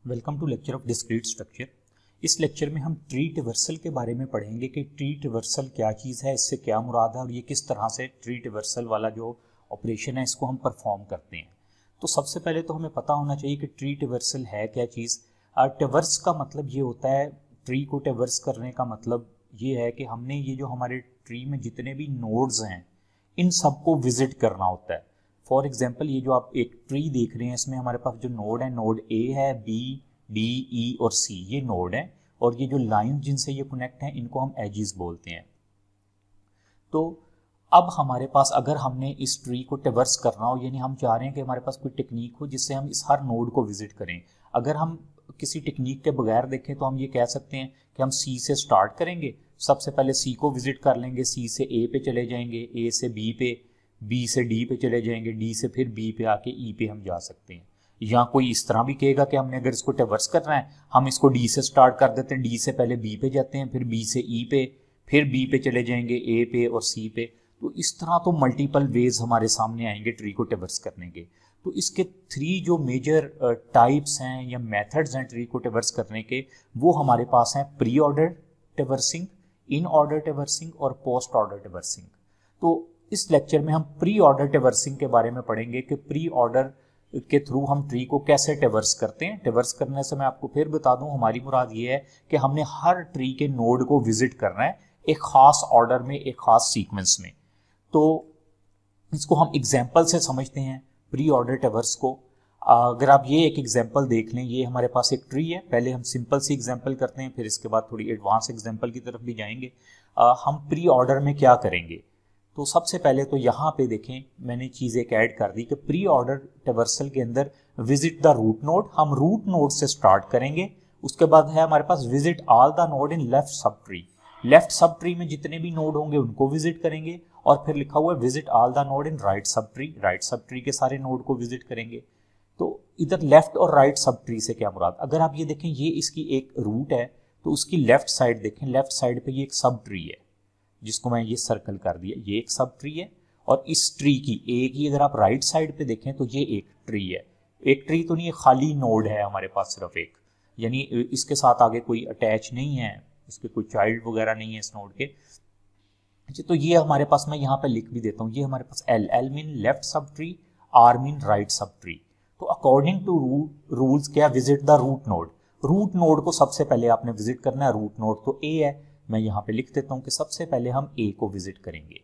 Welcome to lecture of discrete structure. इस लेक्चर में हम ट्री ट्रिवर्सल के बारे में पढ़ेंगे कि ट्री ट्रिवर्सल क्या चीज़ है, इससे क्या मुराद है और ये किस तरह से ट्री ट्रिवर्सल वाला जो ऑपरेशन है इसको हम परफॉर्म करते हैं। तो सबसे पहले तो हमें पता होना चाहिए कि ट्री ट्रिवर्सल है क्या चीज़। ट्रिवर्स का मतलब ये होता है, ट्री को ट्रिवर्स करने का मतलब ये है कि हमने ये जो हमारे ट्री में जितने भी नोड्स हैं इन सबको विजिट करना होता है। फॉर एग्जाम्पल ये जो आप एक ट्री देख रहे हैं इसमें हमारे पास जो नोड है, नोड ए है, बी, डी, ई और सी, ये नोड है और ये जो लाइन जिनसे ये कनेक्ट हैं इनको हम एजिस बोलते हैं। तो अब हमारे पास अगर हमने इस ट्री को ट्रिवर्स करना हो, यानी हम चाह रहे हैं कि हमारे पास कोई टेक्निक हो जिससे हम इस हर नोड को विजिट करें। अगर हम किसी टेक्निक के बगैर देखें तो हम ये कह सकते हैं कि हम सी से स्टार्ट करेंगे, सबसे पहले सी को विजिट कर लेंगे, सी से ए पे चले जाएंगे, ए से बी पे, बी से डी पे चले जाएंगे, डी से फिर बी पे आके ई पे हम जा सकते हैं। या कोई इस तरह भी कहेगा कि हमने अगर इसको ट्रिवर्स करना है हम इसको डी से स्टार्ट कर देते हैं, डी से पहले बी पे जाते हैं, फिर बी से ई पे, फिर बी पे चले जाएंगे, ए पे और सी पे। तो इस तरह तो मल्टीपल वेज हमारे सामने आएंगे ट्री को ट्रिवर्स करने के। तो इसके थ्री जो मेजर टाइप्स हैं या मेथड्स हैं ट्री को ट्रिवर्स करने के, वो हमारे पास हैं प्री ऑर्डर ट्रिवर्सिंग, इन ऑर्डर ट्रिवर्सिंग और पोस्ट ऑर्डर ट्रिवर्सिंग। तो इस लेक्चर में हम प्री ऑर्डर ट्रिवर्सिंग के बारे में पढ़ेंगे कि प्री ऑर्डर के थ्रू हम ट्री को कैसे ट्रिवर्स करते हैं। ट्रिवर्स करने से मैं आपको फिर बता दूं, हमारी मुराद ये है कि हमने हर ट्री के नोड को विजिट करना है एक खास ऑर्डर में, एक खास सीक्वेंस में। तो इसको हम एग्जाम्पल से समझते हैं प्री ऑर्डर ट्रिवर्स को। अगर आप ये एक एग्जाम्पल देख लें, ये हमारे पास एक ट्री है, पहले हम सिंपल सी एग्जाम्पल करते हैं, फिर इसके बाद थोड़ी एडवांस एग्जाम्पल की तरफ भी जाएंगे। हम प्री ऑर्डर में क्या करेंगे, तो सबसे पहले तो यहाँ पे देखें मैंने चीज़ एक ऐड कर दी कि प्री ऑर्डर ट्रिवर्सल के अंदर विजिट द रूट नोड, हम रूट नोड से स्टार्ट करेंगे। उसके बाद है हमारे पास visit all the node in left subtree, left subtree में जितने भी नोड होंगे उनको विजिट करेंगे। और फिर लिखा हुआ है visit all the node in right sub tree, right sub tree के सारे नोड को विजिट करेंगे। तो इधर लेफ्ट और राइट सब ट्री से क्या मुराद, अगर आप ये देखें ये इसकी एक रूट है तो उसकी लेफ्ट साइड देखें, लेफ्ट साइड पे ये एक सब ट्री है जिसको मैं ये सर्कल कर दिया, ये एक सब ट्री है। और इस ट्री की एक ही अगर आप राइट साइड पे देखें तो ये एक ट्री है। एक ट्री तो नहीं, खाली नोड है हमारे पास सिर्फ एक, यानी इसके साथ आगे कोई अटैच नहीं है, इसके कोई चाइल्ड वगैरह नहीं है इस नोड के। तो ये हमारे पास, मैं यहाँ पे लिख भी देता हूँ, ये हमारे पास L, L mean left subtree, R mean right subtree. तो अकॉर्डिंग टू रूल्स क्या, visit the root node, root node को सबसे पहले आपने विजिट करना है। रूट नोड तो ए है, मैं यहाँ पे लिख देता हूँ कि सबसे पहले हम ए को विजिट करेंगे।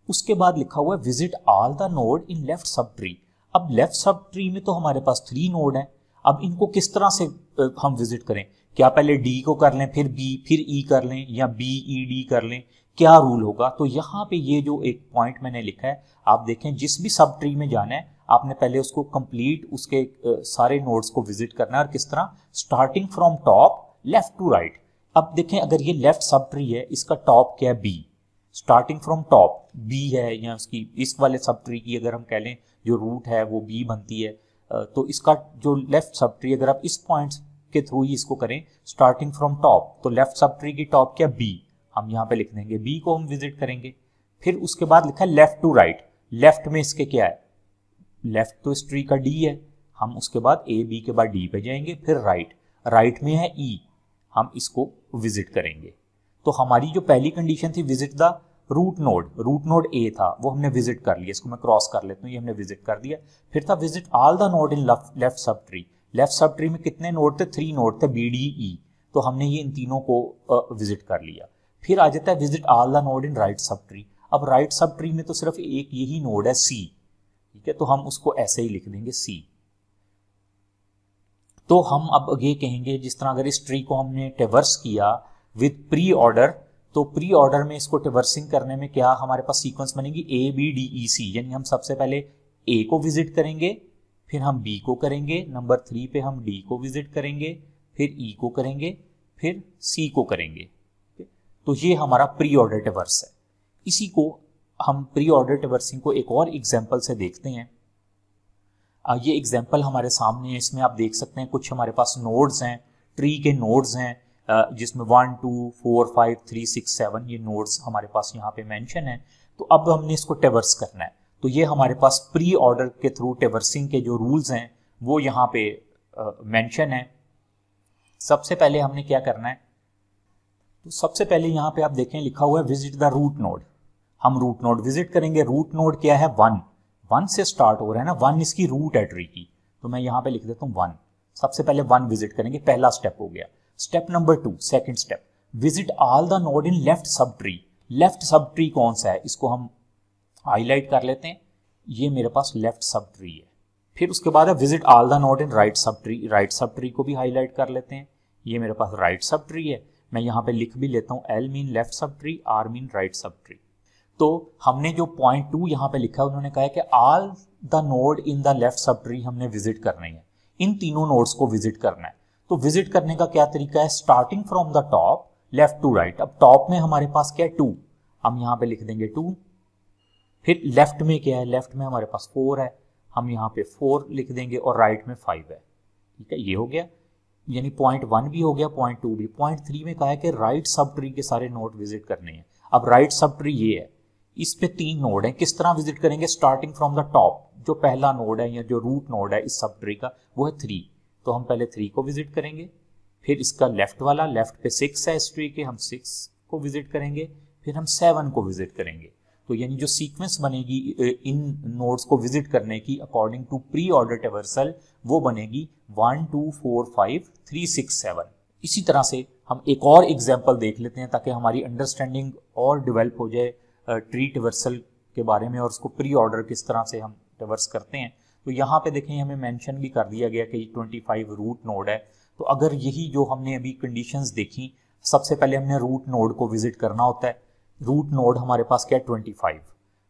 उसके बाद लिखा हुआ है visit all the node in left sub tree. अब लेफ्ट सब ट्री में तो हमारे पास 3 नोड हैं, अब इनको किस तरह से हम विजिट करें, क्या पहले डी को कर लें, फिर बी, फिर ई कर लें, या बी ई डी कर लें, क्या रूल होगा। तो यहाँ पे ये जो एक पॉइंट मैंने लिखा है, आप देखें जिस भी सब ट्री में जाना है आपने पहले उसको कंप्लीट उसके सारे नोड्स को विजिट करना है। और किस तरह, starting from top left to right. अब देखें अगर ये लेफ्ट सब ट्री है, इसका टॉप क्या है, B, starting from top B है, या उसकी इस वाले सब ट्री की अगर हम कह लें जो रूट है वो बी बनती है, तो इसका जो लेफ्ट सब ट्री अगर आप इस पॉइंट के थ्रू ही इसको करें स्टार्टिंग फ्रॉम टॉप, तो लेफ्ट सब ट्री की टॉप क्या, बी, हम यहाँ पे लिख देंगे बी को हम विजिट करेंगे। फिर उसके बाद लिखा है लेफ्ट टू राइट, लेफ्ट में इसके क्या है, लेफ्ट तो इस ट्री का डी है, हम उसके बाद ए बी के बाद डी पे जाएंगे, फिर राइट, राइट में है ई, हम इसको विजिट करेंगे। तो हमारी जो पहली कंडीशन थी visit the root node, root node A था वो हमने विजिट कर लिया, इसको मैं क्रॉस कर लेता हूँ, ये हमने विजिट कर दिया। फिर था visit all the node in left subtree, left subtree में कितने नोड थे, 3 नोड थे, बी डी ई, तो हमने ये इन तीनों को विजिट कर लिया। फिर आ जाता है visit all the node in right sub tree. अब राइट सब ट्री में तो सिर्फ एक यही नोड है सी, ठीक है, तो हम उसको ऐसे ही लिख देंगे सी। तो हम अब ये कहेंगे जिस तरह अगर इस ट्री को हमने ट्रिवर्स किया विद प्री ऑर्डर, तो प्री ऑर्डर में इसको ट्रिवर्सिंग करने में क्या हमारे पास सीक्वेंस बनेगी, ए बी डी ई सी, यानी हम सबसे पहले ए को विजिट करेंगे, फिर हम बी को करेंगे, नंबर 3 पे हम डी को विजिट करेंगे, फिर ई को करेंगे, फिर सी को करेंगे। तो ये हमारा प्री ऑर्डर ट्रिवर्स है। इसी को हम प्री ऑर्डर ट्रिवर्सिंग को एक और एग्जाम्पल से देखते हैं। ये एग्जाम्पल हमारे सामने है, इसमें आप देख सकते हैं कुछ हमारे पास नोड्स हैं, ट्री के नोड्स हैं, जिसमें 1 2 4 5 3 6 7 ये नोड्स हमारे पास यहाँ पे मेंशन है। तो अब हमने इसको ट्रिवर्स करना है, तो ये हमारे पास प्री ऑर्डर के थ्रू ट्रिवर्सिंग के जो रूल्स हैं वो यहाँ पे मेंशन है। सबसे पहले हमने क्या करना है, तो सबसे पहले यहाँ पे आप देखें लिखा हुआ है विजिट द रूट नोड। हम रूट नोड विजिट करेंगे। रूट नोड क्या है, 1 से स्टार्ट हो रहा है ना, 1 इसकी रूट है ट्री की, तो मैं यहाँ पे लिख देता हूँ 1। सबसे पहले 1 विजिट करेंगे, पहला स्टेप हो गया। Step number 2, second step, visit all the node in left subtree. Left sub tree कौन सा है, इसको हम हाईलाइट कर लेते हैं, ये मेरे पास लेफ्ट सब ट्री है। फिर उसके बाद है visit all the node in right sub tree. Right sub tree को भी हाईलाइट कर लेते हैं, ये मेरे पास राइट सब ट्री है। मैं यहाँ पे लिख भी लेता हूँ, L mean left sub tree, R mean right subtree. तो हमने जो पॉइंट 2 यहाँ पे लिखा है, उन्होंने कहा है कि all the node in the left sub tree हमने विजिट करने हैं, इन तीनों नोड्स को विजिट करना है। तो विजिट करने का क्या तरीका है, starting from the top left to right. अब टॉप में हमारे पास क्या है, 2, हम यहाँ पे लिख देंगे 2। फिर लेफ्ट में क्या है, लेफ्ट में हमारे पास 4 है, हम यहाँ पे 4 लिख देंगे, और राइट में 5 है। ठीक है, ये हो गया, यानी पॉइंट 1 भी हो गया, पॉइंट 2 भी। पॉइंट 3 में कहा है कि राइट सब ट्री के सारे नोड विजिट करने हैं। अब राइट सब ट्री ये है, इस पे 3 नोड है, किस तरह विजिट करेंगे, स्टार्टिंग फ्रॉम द टॉप। जो पहला नोड है या जो रूट नोड है इस सब ट्री का, वो है 3, तो हम पहले 3 को विजिट करेंगे। फिर इसका लेफ्ट वाला, लेफ्ट पे 6 है इस ट्री के, हम 6 को विजिट करेंगे। फिर हम 7 को विजिट करेंगे। तो यानी जो सीक्वेंस बनेगी इन नोड्स को विजिट करने की according to preorder traversal, वो बनेगी 1 2 4 5 3 6 7। इसी तरह से हम एक और एग्जांपल देख लेते हैं ताकि हमारी अंडरस्टैंडिंग और डेवलप हो जाए ट्री ट्रैवर्सल के बारे में, और उसको प्री ऑर्डर किस तरह से हम ट्रैवर्स करते हैं। तो यहाँ पे देखें, हमें मेंशन भी कर दिया गया कि 25 रूट नोड है। तो अगर यही जो हमने अभी कंडीशंस देखी, सबसे पहले हमने रूट नोड को विजिट करना होता है। रूट नोड हमारे पास क्या है, 25।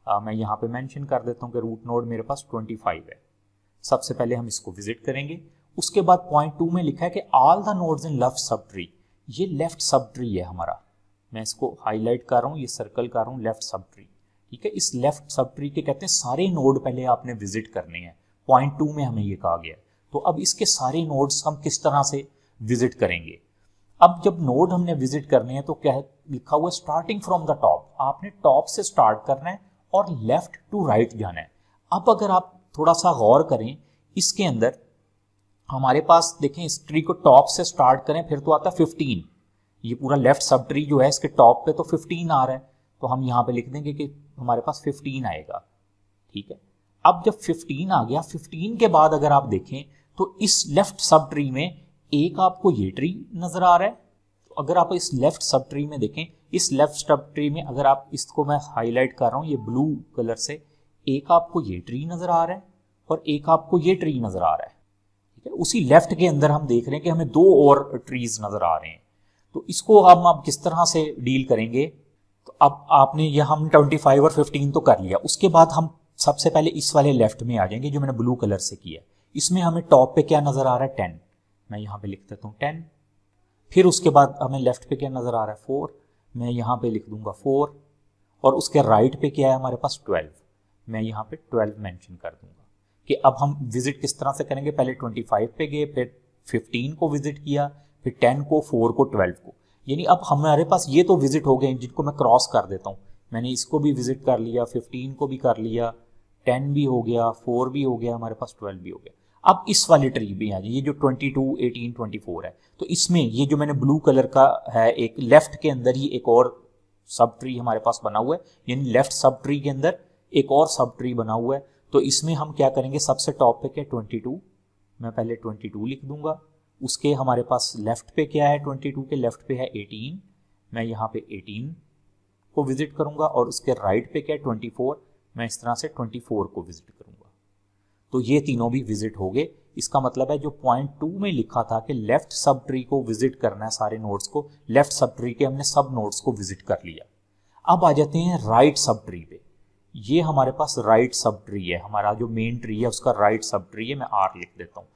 मैं यहाँ पे मेंशन कर देता हूँ कि रूट नोड मेरे पास 25 है। सबसे पहले हम इसको विजिट करेंगे। उसके बाद पॉइंट 2 में लिखा है कि all the nodes in left sub tree, ये लेफ्ट सब ट्री है हमारा। मैं इसको हाईलाइट कर रहा हूँ, ये सर्कल कर रहा हूँ, लेफ्ट सब ट्री। ठीक है, इस लेफ्ट सब ट्री के कहते हैं सारे नोड पहले आपने विजिट करने हैं। पॉइंट 2 में हमें ये कहा गया। तो अब इसके सारे नोड्स हम किस तरह से विजिट करेंगे। अब जब नोड हमने विजिट करने हैं तो क्या है, लिखा हुआ है स्टार्टिंग फ्रॉम द टॉप। आपने टॉप से स्टार्ट करना है और लेफ्ट टू राइट जाना है। अब अगर आप थोड़ा सा गौर करें, इसके अंदर हमारे पास देखें, इस ट्री को टॉप से स्टार्ट करें फिर तो आता है 15। ये पूरा लेफ्ट सब ट्री जो है इसके टॉप पे तो 15 आ रहा है, तो हम यहाँ पे लिख देंगे कि हमारे पास 15 आएगा। ठीक है, अब जब 15 आ गया, 15 के बाद अगर आप देखें तो इस लेफ्ट सब ट्री में एक आपको ये ट्री नजर आ रहा है। तो अगर आप इस लेफ्ट सब ट्री में देखें, इस लेफ्ट सब ट्री में अगर आप इसको मैं हाईलाइट कर रहा हूं ये ब्लू कलर से, एक आपको ये ट्री नजर आ रहा है और एक आपको ये ट्री नजर आ रहा है। ठीक है, उसी लेफ्ट के अंदर हम देख रहे हैं कि हमें 2 और ट्रीज नजर आ रहे हैं। तो इसको हम अब किस तरह से डील करेंगे। तो अब आपने ये हम 25 और 15 तो कर लिया। उसके बाद हम सबसे पहले इस वाले लेफ्ट में आ जाएंगे जो मैंने ब्लू कलर से किया। इसमें हमें टॉप पे क्या नजर आ रहा है, 10। मैं यहाँ पे लिख देता हूँ 10। फिर उसके बाद हमें लेफ्ट पे क्या नजर आ रहा है, 4। मैं यहाँ पे लिख दूंगा 4। और उसके राइट पे क्या है हमारे पास, 12। मैं यहाँ पे 12 मेंशन कर दूंगा। कि अब हम विजिट किस तरह से करेंगे, पहले 25 पे गए, फिर 15 को विजिट किया, फिर 10 को, 4 को, 12 को। यानी अब हमारे पास ये तो विजिट हो गए जिनको मैं क्रॉस कर देता हूँ। मैंने इसको भी विजिट कर लिया, 15 को भी कर लिया, 10 भी हो गया, 4 भी हो गया, हमारे पास 12 भी हो गया। अब इस वाली ट्री भी आ जाए, ये जो 22, 18, 24 है, तो इसमें ये जो मैंने ब्लू कलर का है, एक लेफ्ट के अंदर ही एक और सब ट्री हमारे पास बना हुआ है, यानी लेफ्ट सब ट्री के अंदर एक और सब ट्री बना हुआ है। तो इसमें हम क्या करेंगे, सबसे टॉप पे क्या, 22। मैं पहले 22 लिख दूंगा। उसके हमारे पास लेफ्ट पे क्या है, 22 के लेफ्ट पे है 18। मैं यहाँ पे 18 को विजिट करूंगा और उसके राइट पे क्या है, 24। मैं इस तरह से 24 को विजिट करूंगा। तो ये तीनों भी विजिट हो गए। इसका मतलब है जो पॉइंट 2 में लिखा था कि लेफ्ट सब ट्री को विजिट करना है, सारे नोड्स को, लेफ्ट सब ट्री के हमने सब नोड्स को विजिट कर लिया। अब आ जाते हैं राइट सब ट्री पे। ये हमारे पास राइट सब ट्री है, हमारा जो मेन ट्री है उसका राइट सब ट्री है। मैं R लिख देता हूं।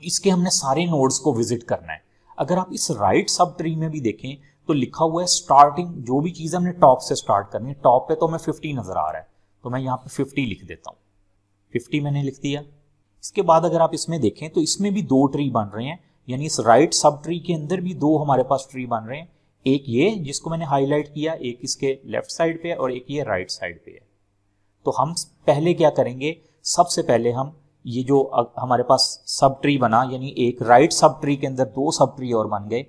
इसके हमने सारे नोड्स को विजिट करना है। अगर आप इस राइट सब ट्री में भी देखें तो लिखा हुआ है स्टार्टिंग, जो भी चीज हमने टॉप से स्टार्ट करनी है। टॉप पे तो हमें 50 नजर आ रहा है, तो मैं यहाँ पे 50 लिख देता हूँ। 50 मैंने लिख दिया। इसके बाद अगर आप इसमें देखें तो इसमें भी 2 ट्री बन रहे हैं, यानी इस राइट सब ट्री के अंदर भी 2 हमारे पास ट्री बन रहे हैं। एक ये जिसको मैंने हाईलाइट किया, एक इसके लेफ्ट साइड पे और एक ये राइट साइड पे है। तो हम पहले क्या करेंगे, सबसे पहले हम ये जो हमारे पास सब ट्री बना, यानी एक राइट सब ट्री के अंदर दो सब ट्री और बन गए,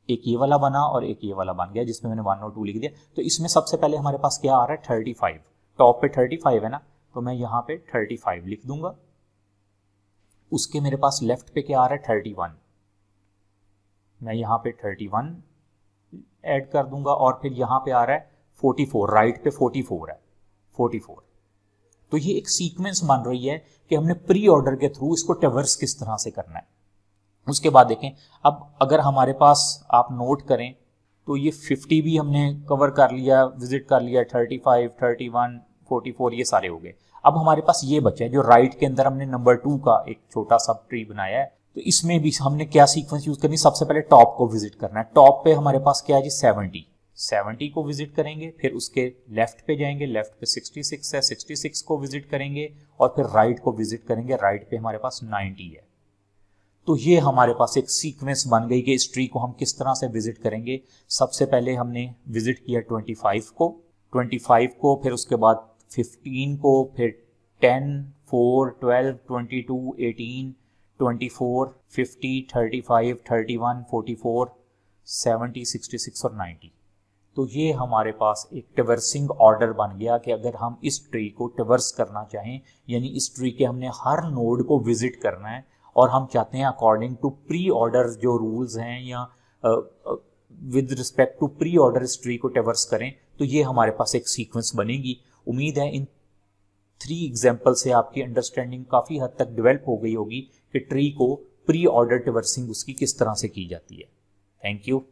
एक ये वाला बना और एक ये वाला बन गया जिसमें मैंने 1 और 2 लिख दिया। तो इसमें सबसे पहले हमारे पास क्या आ रहा है 35, टॉप पे 35 है ना, तो मैं यहाँ पे 35 लिख दूंगा। उसके मेरे पास लेफ्ट पे क्या आ रहा है 31, मैं यहाँ पे 31 ऐड कर दूंगा और फिर यहाँ पे आ रहा है 44, राइट पे 44 है 44। तो ये एक सीक्वेंस बन रही है कि हमने प्री ऑर्डर के थ्रू इसको ट्रैवर्स किस तरह से करना है। उसके बाद देखें, अब अगर हमारे पास आप नोट करें तो ये 50 भी हमने कवर कर लिया, विजिट कर लिया, 35, 31, 44 ये सारे हो गए। अब हमारे पास ये बचा है जो राइट के अंदर हमने नंबर 2 का एक छोटा सब ट्री बनाया है। तो इसमें भी हमने क्या सीक्वेंस यूज करनी, सबसे पहले टॉप को विजिट करना है। टॉप पे हमारे पास क्या है जी 70 को विजिट करेंगे, फिर उसके लेफ्ट पे जाएंगे, लेफ्ट पे 66 है, 66 को विजिट करेंगे और फिर राइट को विजिट करेंगे, राइट पे हमारे पास 90 है। तो ये हमारे पास एक सीक्वेंस बन गई कि इस ट्री को हम किस तरह से विजिट करेंगे। सबसे पहले हमने विजिट किया 25 को, फिर उसके बाद 15 को, फिर 10, 4, 12, 22, 18, 24, 50, 35, 31, 44, 70, 66 और 90। तो ये हमारे पास एक ट्रैवर्सिंग ऑर्डर बन गया कि अगर हम इस ट्री को ट्रैवर्स करना चाहें, यानी इस ट्री के हमने हर नोड को विजिट करना है और हम चाहते हैं अकॉर्डिंग टू प्री ऑर्डर जो रूल्स हैं या with respect to preorder इस ट्री को ट्रैवर्स करें, तो ये हमारे पास एक सीक्वेंस बनेगी। उम्मीद है इन 3 एग्जाम्पल से आपकी अंडरस्टैंडिंग काफ़ी हद तक डेवलप हो गई होगी कि ट्री को प्री ऑर्डर ट्रैवर्सिंग उसकी किस तरह से की जाती है। Thank you.